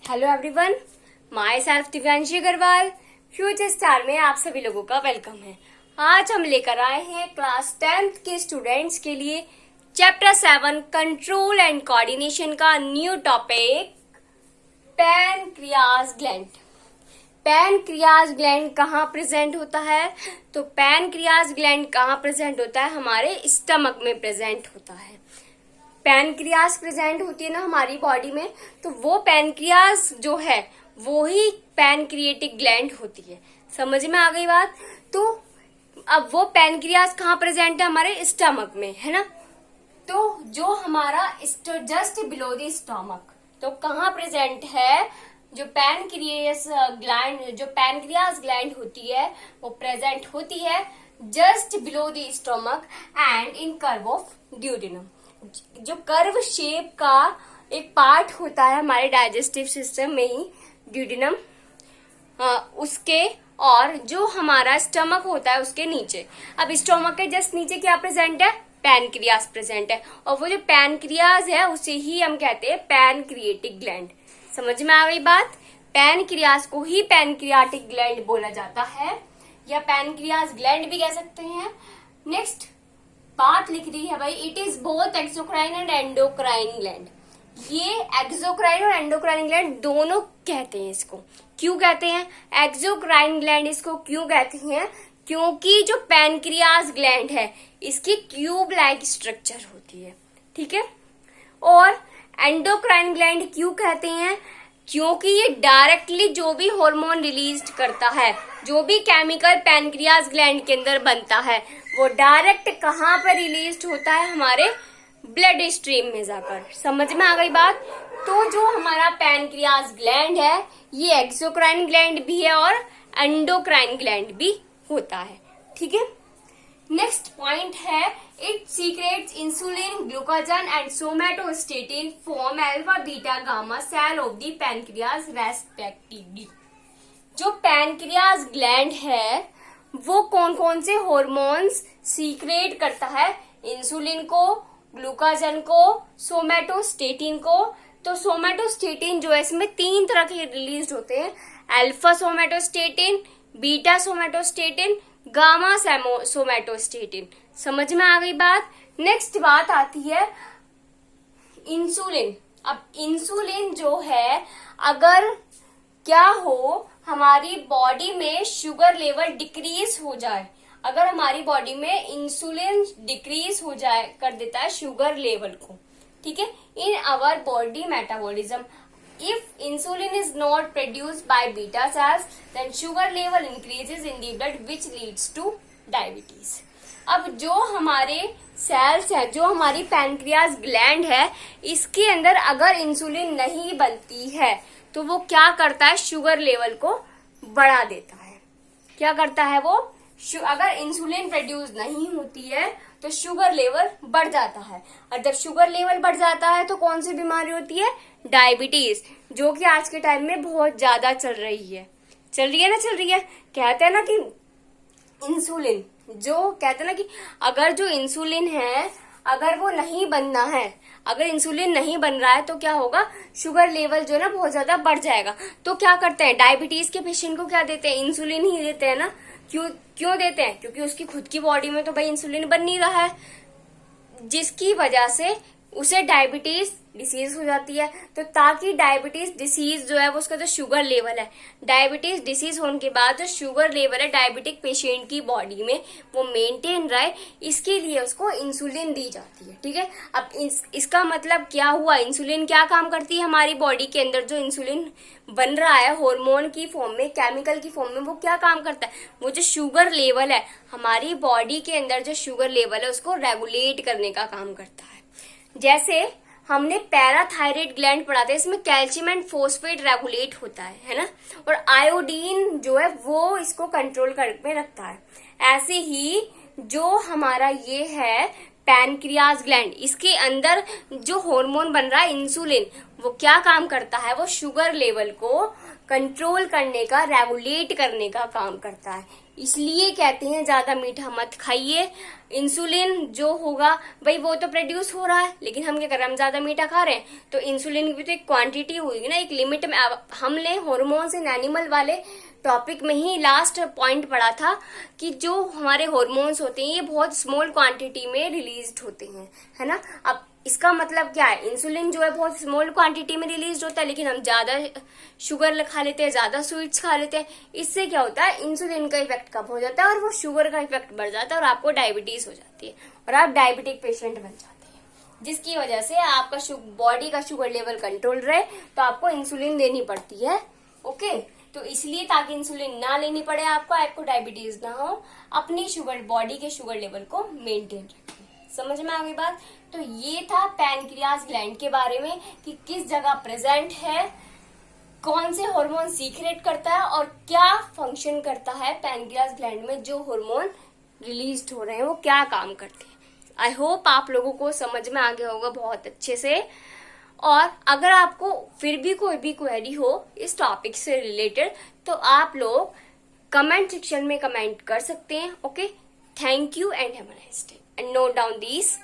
Hello everyone, myself Divyanshi Agarwal future star में आप सभी लोगों का वेलकम है। आज हम लेकर आए हैं क्लास 10th के स्टूडेंट्स के लिए चैप्टर 7 कंट्रोल एंड कोऑर्डिनेशन का new topic pancreas gland. Pancreas gland कहाँ प्रेजेंट होता है? तो पैनक्रियाज ग्लैंड कहाँ प्रेजेंट होता है? हमारे स्टमक में प्रेजेंट होता है। पैनक्रियाज प्रेजेंट होती है ना हमारी बॉडी में, तो वो पैनक्रियाज जो है वो ही पैनक्रिएटिक ग्लैंड होती है। समझ में आ गई बात? तो अब वो पैनक्रियाज कहाँ प्रेजेंट है? हमारे स्टमक में, है ना। तो जो हमारा जस्ट बिलो द स्टमक, तो कहाँ प्रेजेंट है? जो पैनक्रियाज ग्लैंड होती है वो प्रेजेंट होती है just below the stomach and in curve of duodenum. जो कर्व शेप का एक पार्ट होता है हमारे डाइजेस्टिव सिस्टम में ही, ड्यूडेनम, उसके और जो हमारा स्टमक होता है उसके नीचे। अब स्टमक के जस्ट नीचे क्या प्रेजेंट है? पैनक्रियाज प्रेजेंट है, और वो जो पैनक्रियाज है उसे ही हम कहते हैं पैनक्रिएटिक ग्लैंड। समझ में आ गई बात? पैनक्रियाज को ही पैनक्रियाटिक ग्लैंड बोला जाता है, या पैनक्रियाज ग्लैंड भी कह सकते हैं। नेक्स्ट बात लिख दी है भाई, it is both exocrine and endocrine gland. ये एक्सोक्राइन और एंडोक्राइन ग्लैंड दोनों कहते हैं इसको। क्यों कहते हैं एक्सोक्राइन ग्लैंड? इसको क्यों कहते हैं? क्योंकि जो पैनक्रियाज ग्लैंड है इसकी ट्यूब लाइक स्ट्रक्चर होती है, ठीक है। और एंडोक्राइन ग्लैंड क्यों कहते हैं? क्योंकि ये डायरेक्टली जो भी हार्मोन रिलीज करता है, जो भी केमिकल पैनक्रियाज ग्लैंड के अंदर बनता है, वो डायरेक्ट कहाँ पर रिलीज होता है? हमारे ब्लड स्ट्रीम में जाकर। समझ में आ गई बात? तो जो हमारा पैनक्रियाज ग्लैंड है ये एक्सोक्राइन ग्लैंड भी है और एंडोक्राइन ग्लैंड भी होता है, ठीक है। नेक्स्ट पॉइंट है, it secretes insulin, glucagon and somatostatin form alpha beta gamma cell of the pancreas respectively. जो पैनक्रियाज ग्लैंड है वो कौन कौन से हॉर्मोन्स सीक्रेट करता है? इंसुलिन को, ग्लूकागन को, सोमैटोस्टेटिन को। तो सोमैटोस्टेटिन जो है इसमें 3 तरह के रिलीज होते हैं, alpha somatostatin, beta somatostatin, gamma somatostatin. समझ में आ गई बात? नेक्स्ट बात आती है इंसुलिन। अब इंसुलिन जो है, अगर क्या हो हमारी बॉडी में शुगर लेवल डिक्रीज हो जाए, अगर हमारी बॉडी में इंसुलिन डिक्रीज हो जाए, कर देता है शुगर लेवल को, ठीक है, in our body metabolism, if insulin is not produced by beta cells then sugar level increases in the blood which leads to diabetes। अब जो हमारे सेल्स है, जो हमारी पैनक्रियाज ग्लैंड है, इसके अंदर अगर इंसुलिन नहीं बनती है तो वो क्या करता है? शुगर लेवल को बढ़ा देता है। क्या करता है वो? अगर इंसुलिन प्रोड्यूस नहीं होती है तो शुगर लेवल बढ़ जाता है, और जब शुगर लेवल बढ़ जाता है तो कौन सी बीमारी होती है? डायबिटीज, जो कि आज के टाइम में बहुत ज्यादा चल रही है ना। कहते हैं ना कि इंसुलिन, जो कहते हैं ना कि अगर जो इंसुलिन है अगर वो नहीं बनना है, अगर इंसुलिन नहीं बन रहा है तो क्या होगा? शुगर लेवल जो है ना बहुत ज्यादा बढ़ जाएगा। तो क्या करते हैं डायबिटीज के पेशेंट को? क्या देते हैं? इंसुलिन ही देते हैं ना। क्यों देते हैं? क्योंकि उसकी खुद की बॉडी में तो भाई इंसुलिन बन नहीं रहा है, जिसकी वजह से उसे डायबिटीज डिसीज हो जाती है। तो ताकि डायबिटीज डिसीज जो है वो उसका जो शुगर लेवल है, डायबिटीज डिसीज होने के बाद जो शुगर लेवल है डायबिटिक पेशेंट की बॉडी में वो मेंटेन रहे, इसके लिए उसको इंसुलिन दी जाती है, ठीक है। अब इसका मतलब क्या हुआ? इंसुलिन क्या काम करती है हमारी बॉडी के अंदर? जो इंसुलिन बन रहा है हार्मोन की फॉर्म में, केमिकल की फॉर्म में, वो क्या काम करता है? वो जो शुगर लेवल है हमारी बॉडी के अंदर, जो शुगर लेवल है उसको रेगुलेट करने का काम करता है। जैसे हमने पैराथायराइड ग्लैंड पढ़ा था, इसमें कैल्शियम एंड फोस्फेट रेगुलेट होता है ना, और आयोडीन जो है वो इसको कंट्रोल करके रखता है। ऐसे ही जो हमारा ये है पैनक्रियाज ग्लैंड, इसके अंदर जो हार्मोन बन रहा है इंसुलिन, वो क्या काम करता है, वो शुगर लेवल को कंट्रोल करने का, रेगुलेट करने का काम करता है। इसलिए कहते हैं ज्यादा मीठा मत खाइए। इंसुलिन जो होगा भाई वो तो प्रोड्यूस हो रहा है, लेकिन हम क्या कर रहे हैं, हम ज्यादा मीठा खा रहे हैं, तो इंसुलिन की भी तो एक क्वांटिटी होगी ना, एक लिमिट में। अब हमने हॉर्मोन्स इन एनिमल वाले टॉपिक में ही लास्ट पॉइंट पढ़ा था कि जो हमारे हॉर्मोन्स होते हैं ये बहुत स्मॉल क्वांटिटी में रिलीज होते हैं, है ना। अब इसका मतलब क्या है, इंसुलिन जो है बहुत स्मॉल क्वांटिटी में रिलीज होता है, लेकिन हम ज्यादा शुगर खा लेते हैं, ज्यादा स्वीट्स खा लेते हैं। इससे क्या होता है, इंसुलिन का इफेक्ट कम हो जाता है और वो शुगर का इफेक्ट बढ़ जाता है और आपको डायबिटीज हो जाती है और आप डायबिटिक पेशेंट बन जाते हैं, जिसकी वजह से आपका बॉडी का शुगर लेवल कंट्रोल रहे तो आपको इंसुलिन देनी पड़ती है। ओके, तो इसलिए ताकि इंसुलिन ना लेनी पड़े आपको डायबिटीज ना हो, अपनी शुगर बॉडी के शुगर लेवल को मेंटेन रखें। समझ में आ गई बात। तो ये था पैनक्रियाज ग्लैंड के बारे में कि किस जगह प्रेजेंट है, कौन से हार्मोन सीक्रेट करता है और क्या फंक्शन करता है पैनक्रियाज ग्लैंड में, जो हार्मोन रिलीज हो रहे हैं वो क्या काम करते हैं। आई होप आप लोगों को समझ में आ गया होगा बहुत अच्छे से। और अगर आपको फिर भी कोई भी क्वेरी हो इस टॉपिक से रिलेटेड तो आप लोग कमेंट सेक्शन में कमेंट कर सकते हैं। Okay, thank you and have a nice day and note down these